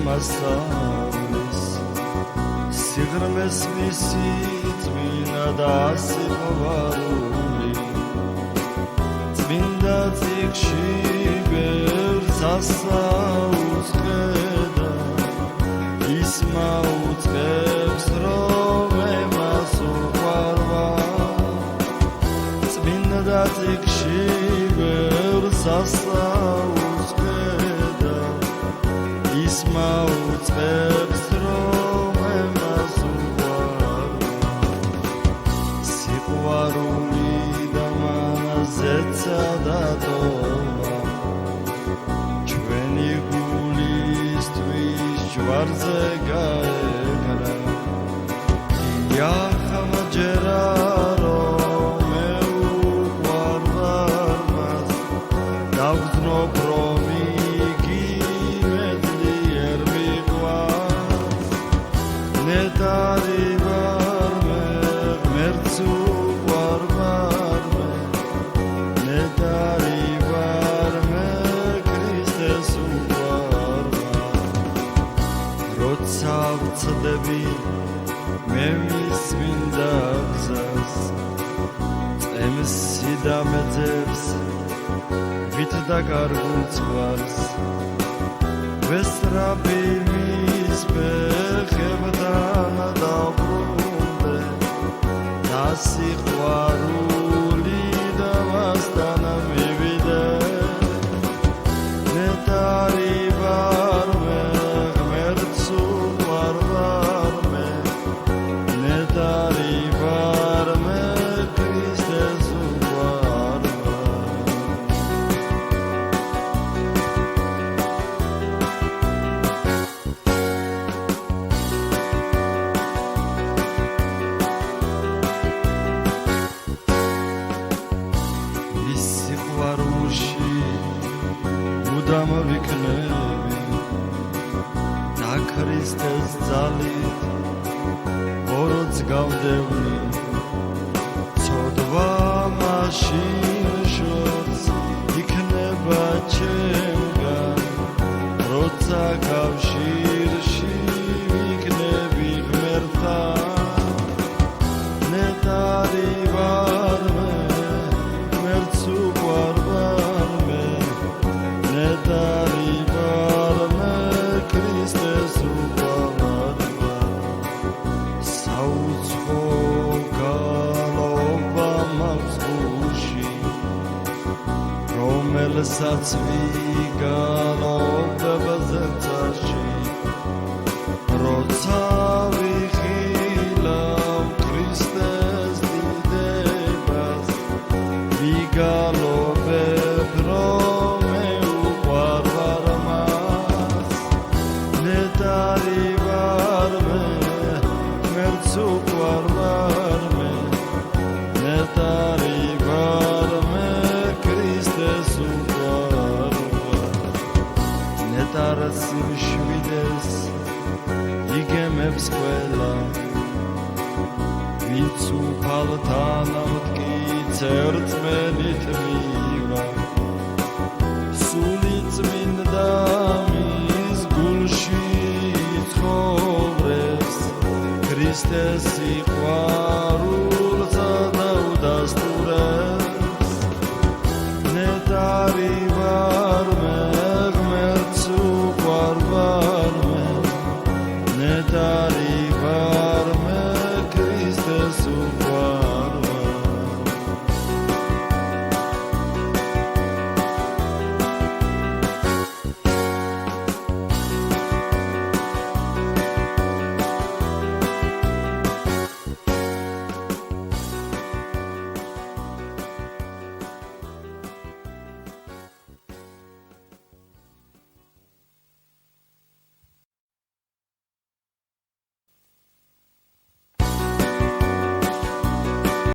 მასწავლის სიღრმეს მისი წმინდა და სიყვარული წმინდა წიგში ბევრს ასაუს ხედა ის მაუწყებს რომ ემას უყვარვარ წმინდა წიგში ბევრს ასაუს ხედა ის მაუწყებს რომ ემას უყვარვარ სიყვარული და მანაზეცა და ტოვა ჩვენი გულისთვის ჯვარზე გაეკრა იახამჯერა რომ მე უყვარვარ მას დავგზნობ რომ იგი მეტლიერ მიყვარს ნეტარი ვარ მე ღმერთს უყვარვარ მე ნეტარი ვარ მე ქრისტეს უყვარვარ როცა ვწდები მე მის წმინდა გზას წემს სიდამეძებს ვით დაკარგულს ვარს ვესწრაფი მის ფეხებთან დავბრუნდე და სიყვარული და მასთან მივიდე ნეტარი ვარ მე ღმერთს უყვარვარ მე ნეტარი ვარ მე ქრისტეს უყვარვარ ის სიყვარულში მუდამ ვიქნები და ქრისტეს ძალით ოროც გავდევნი ცოდვა მაშინ შორს იქნება ჩემგან როცა კავშირში ვიქნები ღმერთთან ნეტარი ვარ მე ღმერთს უყვარვარ მე ნეტარი ვარ მე ქრისტეს უყვარვარ საუცხო გალობა მაქვს გულში რომელსაც ვიგალობებ ზეცაში როცა ვიხილავ ქრისტეს დიდებას ვიგალობებ რომ მე უყვარვარ მას ნეტარი ვარ მე ღმერთს უყვარვარ მე ნეტარი ვარ მე ქრისტეს უყვარვარ ნეტარს იმშვიდეს იგემებს ყველა ვინც უფალთან მტკიცე რწმენით მივა სული წმინდა მის გულში ცხოვრობს ქრისტეს